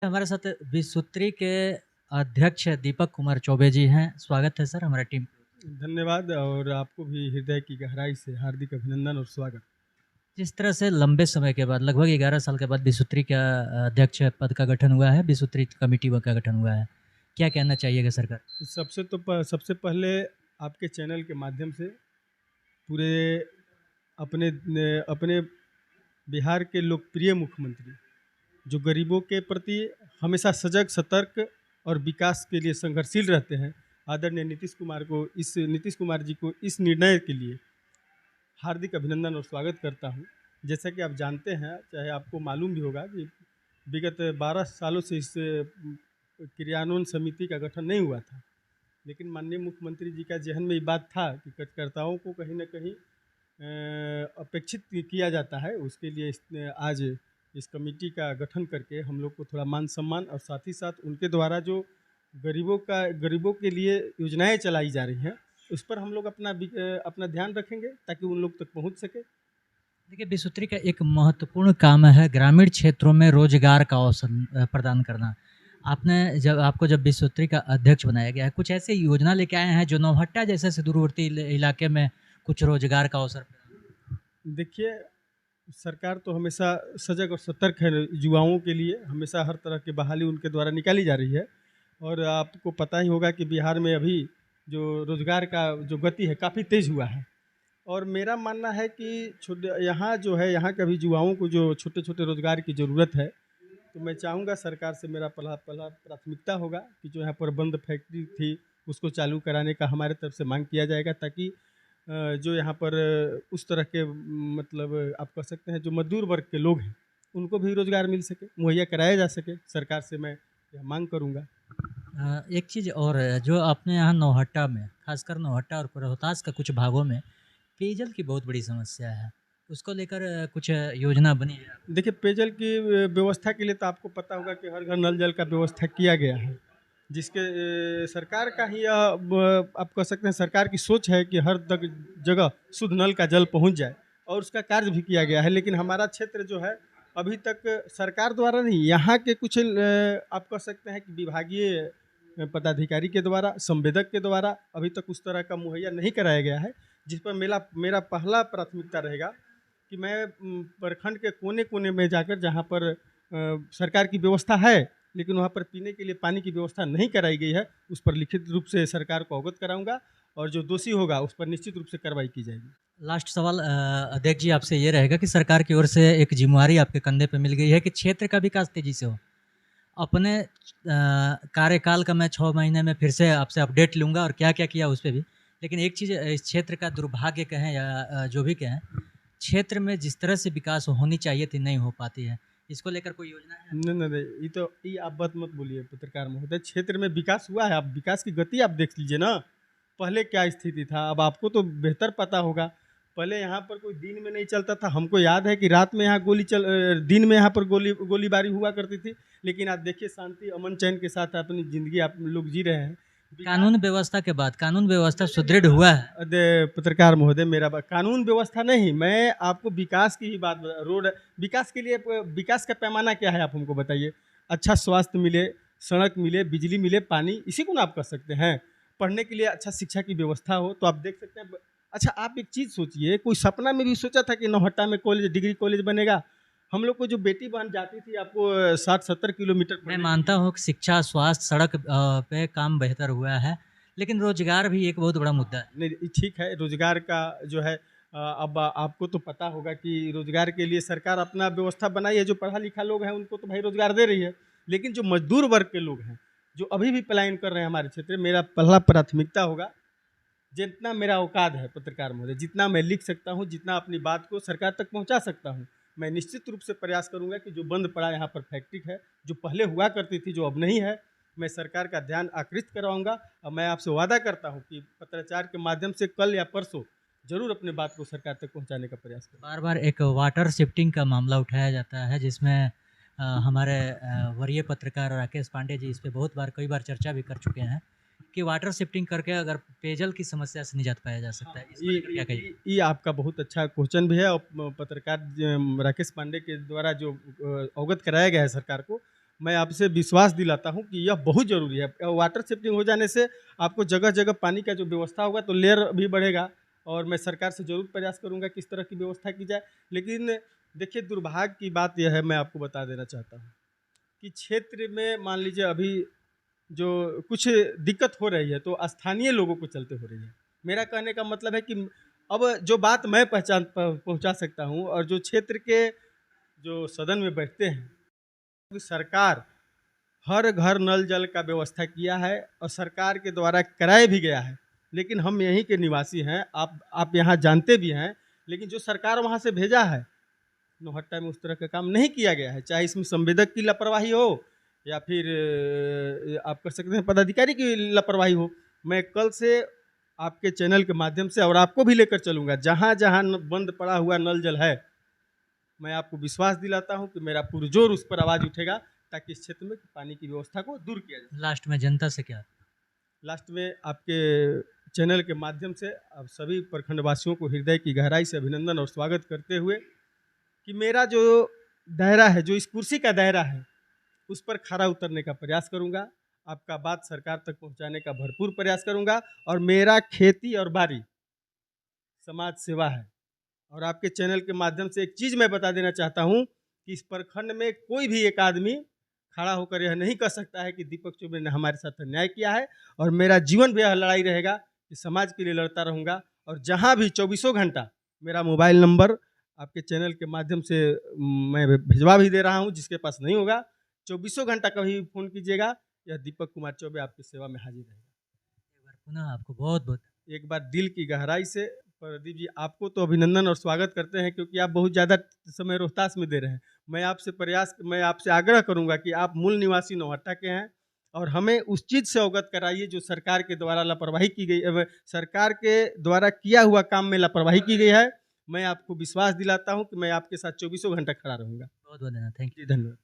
हमारे साथ विसूत्री के अध्यक्ष दीपक कुमार चौबे जी हैं। स्वागत है सर हमारा टीम। धन्यवाद और आपको भी हृदय की गहराई से हार्दिक अभिनंदन और स्वागत। जिस तरह से लंबे समय के बाद लगभग 11 साल के बाद विसूत्री का अध्यक्ष पद का गठन हुआ है, विसूत्री कमेटी का गठन हुआ है, क्या कहना चाहिएगा सरकार? सबसे पहले आपके चैनल के माध्यम से पूरे अपने अपने बिहार के लोकप्रिय मुख्यमंत्री जो गरीबों के प्रति हमेशा सजग, सतर्क और विकास के लिए संघर्षशील रहते हैं, आदरणीय नीतीश कुमार जी को इस निर्णय के लिए हार्दिक अभिनंदन और स्वागत करता हूं। जैसा कि आप जानते हैं, चाहे आपको मालूम भी होगा कि विगत 12 सालों से इस क्रियान्वयन समिति का गठन नहीं हुआ था, लेकिन माननीय मुख्यमंत्री जी का जहन में ये बात था कि कार्यकर्ताओं को कहीं ना कहीं अपेक्षित किया जाता है। उसके लिए आज इस कमेटी का गठन करके हम लोग को थोड़ा मान सम्मान और साथ ही साथ उनके द्वारा जो गरीबों के लिए योजनाएं चलाई जा रही हैं, उस पर हम लोग अपना ध्यान रखेंगे ताकि उन लोग तक पहुंच सके। देखिए, विसूत्री का एक महत्वपूर्ण काम है ग्रामीण क्षेत्रों में रोजगार का अवसर प्रदान करना। आपको जब विसूत्री का अध्यक्ष बनाया गया है, कुछ ऐसे योजना लेके आए हैं जो नौहट्टा जैसे सुदूरवर्ती इलाके में कुछ रोजगार का अवसर? देखिए, सरकार तो हमेशा सजग और सतर्क है, युवाओं के लिए हमेशा हर तरह की बहाली उनके द्वारा निकाली जा रही है। और आपको पता ही होगा कि बिहार में अभी जो रोजगार का जो गति है काफ़ी तेज़ हुआ है। और मेरा मानना है कि यहाँ जो है, यहाँ के भी युवाओं को जो छोटे छोटे रोजगार की ज़रूरत है, तो मैं चाहूँगा सरकार से मेरा पहला पहला प्राथमिकता होगा कि जो यहाँ पर बंद फैक्ट्री थी उसको चालू कराने का हमारे तरफ से मांग किया जाएगा, ताकि जो यहाँ पर उस तरह के मतलब आप कह सकते हैं जो मजदूर वर्ग के लोग हैं उनको भी रोज़गार मिल सके, मुहैया कराया जा सके। सरकार से मैं यह मांग करूँगा। एक चीज़ और है, जो अपने यहाँ नौहट्टा में, खासकर नौहट्टा और रोहतास का कुछ भागों में पेयजल की बहुत बड़ी समस्या है। उसको लेकर कुछ योजना बनी है? देखिए, पेयजल की व्यवस्था के लिए तो आपको पता होगा कि हर घर नल जल का व्यवस्था किया गया है, जिसके सरकार का ही आप कह सकते हैं सरकार की सोच है कि हर जगह शुद्ध नल का जल पहुंच जाए, और उसका कार्य भी किया गया है। लेकिन हमारा क्षेत्र जो है अभी तक सरकार द्वारा नहीं, यहाँ के कुछ आप कह सकते हैं कि विभागीय पदाधिकारी के द्वारा, संवेदक के द्वारा अभी तक उस तरह का मुहैया नहीं कराया गया है, जिस पर मेरा मेरा पहला प्राथमिकता रहेगा कि मैं प्रखंड के कोने कोने में जाकर, जहाँ पर सरकार की व्यवस्था है लेकिन वहाँ पर पीने के लिए पानी की व्यवस्था नहीं कराई गई है, उस पर लिखित रूप से सरकार को अवगत कराऊंगा और जो दोषी होगा उस पर निश्चित रूप से कार्रवाई की जाएगी। लास्ट सवाल अध्यक्ष जी आपसे ये रहेगा कि सरकार की ओर से एक जिम्मेवारी आपके कंधे पे मिल गई है कि क्षेत्र का विकास तेजी से हो। अपने कार्यकाल का मैं 6 महीने में फिर से आपसे अपडेट लूँगा और क्या-क्या किया उस पे भी। लेकिन एक चीज़, इस क्षेत्र का दुर्भाग्य कहें या जो भी कहें, क्षेत्र में जिस तरह से विकास होनी चाहिए थी, नहीं हो पाती है। इसको लेकर कोई योजना है? नहीं नहीं नहीं, ये आप बात मत बोलिए पत्रकार महोदय। क्षेत्र में विकास हुआ है, आप विकास की गति आप देख लीजिए ना। पहले क्या स्थिति था, अब आपको तो बेहतर पता होगा। पहले यहाँ पर कोई दिन में नहीं चलता था, हमको याद है कि रात में यहाँ दिन में यहाँ पर गोलीबारी हुआ करती थी, लेकिन आप देखिए शांति अमन चैन के साथ अपनी ज़िंदगी आप लोग जी रहे हैं। कानून व्यवस्था के बाद कानून व्यवस्था सुदृढ़ हुआ है। पत्रकार महोदय, कानून व्यवस्था नहीं, मैं आपको विकास की ही बात रोड विकास के लिए विकास का पैमाना क्या है आप हमको बताइए। अच्छा स्वास्थ्य मिले, सड़क मिले, बिजली मिले, पानी, इसी को ना आप कर सकते हैं। पढ़ने के लिए अच्छा शिक्षा की व्यवस्था हो तो आप देख सकते हैं। अच्छा, आप एक चीज़ सोचिए, कोई सपना में भी सोचा था कि नौहट्टा में डिग्री कॉलेज बनेगा? हम लोग को जो बेटी बहन जाती थी आपको 60-70 किलोमीटर मैं मानता हूँ कि शिक्षा, स्वास्थ्य, सड़क पे काम बेहतर हुआ है, लेकिन रोजगार भी एक बहुत बड़ा मुद्दा है। नहीं, ठीक है, रोजगार का जो है अब आपको तो पता होगा कि रोजगार के लिए सरकार अपना व्यवस्था बनाई है। जो पढ़ा लिखा लोग हैं उनको तो भाई रोजगार दे रही है, लेकिन जो मजदूर वर्ग के लोग हैं जो अभी भी पलायन कर रहे हैं हमारे क्षेत्र में, मेरा पहला प्राथमिकता होगा, जितना मेरा औकात है पत्रकार महोदय, जितना मैं लिख सकता हूँ, जितना अपनी बात को सरकार तक पहुँचा सकता हूँ, मैं निश्चित रूप से प्रयास करूँगा कि जो बंद पड़ा यहाँ पर फैक्ट्री है, जो पहले हुआ करती थी, जो अब नहीं है, मैं सरकार का ध्यान आकृष्ट करवाऊँगा। और मैं आपसे वादा करता हूँ कि पत्राचार के माध्यम से कल या परसों जरूर अपने बात को सरकार तक पहुँचाने का प्रयास करूँगा। बार-बार एक वाटर शिफ्टिंग का मामला उठाया जाता है, जिसमें हमारे वरीय पत्रकार राकेश पांडे जी इस पे कई बार चर्चा भी कर चुके हैं कि वाटर शिफ्टिंग करके अगर पेयजल की समस्या से निजात पाया जा सकता है। इस पर क्या कहिए? ये आपका बहुत अच्छा क्वेश्चन भी है, और पत्रकार राकेश पांडे के द्वारा जो अवगत कराया गया है सरकार को, मैं आपसे विश्वास दिलाता हूं कि यह बहुत ज़रूरी है। वाटर शिफ्टिंग हो जाने से आपको जगह जगह पानी का जो व्यवस्था होगा तो लेयर भी बढ़ेगा, और मैं सरकार से ज़रूर प्रयास करूंगा किस तरह की व्यवस्था की जाए। लेकिन देखिए, दुर्भाग्य की बात यह है, मैं आपको बता देना चाहता हूँ कि क्षेत्र में मान लीजिए अभी जो कुछ दिक्कत हो रही है तो स्थानीय लोगों को चलते हो रही है। मेरा कहने का मतलब है कि अब जो बात मैं पहुंचा सकता हूं, और जो क्षेत्र के जो सदन में बैठते हैं, कि सरकार हर घर नल जल का व्यवस्था किया है और सरकार के द्वारा कराया भी गया है। लेकिन हम यहीं के निवासी हैं, आप यहाँ जानते भी हैं, लेकिन जो सरकार वहाँ से भेजा है नौहट्टा में उस तरह का काम नहीं किया गया है। चाहे इसमें संवेदक की लापरवाही हो या फिर आप कर सकते हैं पदाधिकारी की लापरवाही हो। मैं कल से आपके चैनल के माध्यम से और आपको भी लेकर चलूँगा, जहाँ जहाँ बंद पड़ा हुआ नल जल है, मैं आपको विश्वास दिलाता हूँ कि मेरा पुरजोर उस पर आवाज़ उठेगा, ताकि इस क्षेत्र में पानी की व्यवस्था को दूर किया जाए। लास्ट में जनता से क्या? लास्ट में आपके चैनल के माध्यम से आप सभी प्रखंडवासियों को हृदय की गहराई से अभिनंदन और स्वागत करते हुए, कि मेरा जो दायरा है, जो इस कुर्सी का दायरा है, उस पर खरा उतरने का प्रयास करूंगा। आपका बात सरकार तक पहुंचाने का भरपूर प्रयास करूंगा। और मेरा खेती और बाड़ी समाज सेवा है। और आपके चैनल के माध्यम से एक चीज़ मैं बता देना चाहता हूं कि इस प्रखंड में कोई भी एक आदमी खड़ा होकर यह नहीं कह सकता है कि दीपक चौबे ने हमारे साथ अन्याय किया है। और मेरा जीवन भी यह लड़ाई रहेगा कि समाज के लिए लड़ता रहूँगा। और जहाँ भी 24 घंटा मेरा मोबाइल नंबर आपके चैनल के माध्यम से मैं भिजवा भी दे रहा हूँ, जिसके पास नहीं होगा 24 घंटा कभी फ़ोन कीजिएगा, यह दीपक कुमार चौबे आपकी सेवा में हाजिर रहेगा। एक बार पुनः आपको बहुत बहुत एक बार दिल की गहराई से प्रदीप जी, आपको तो अभिनंदन और स्वागत करते हैं, क्योंकि आप बहुत ज़्यादा समय रोहतास में दे रहे हैं। मैं आपसे आग्रह करूंगा कि आप मूल निवासी नौहट्टा के हैं, और हमें उस चीज़ से अवगत कराइए जो सरकार के द्वारा लापरवाही की गई, सरकार के द्वारा किया हुआ काम में लापरवाही की गई है। मैं आपको विश्वास दिलाता हूं कि मैं आपके साथ 24 घंटा खड़ा रहूंगा। बहुत धन्यवाद। Thank you. जी धन्यवाद।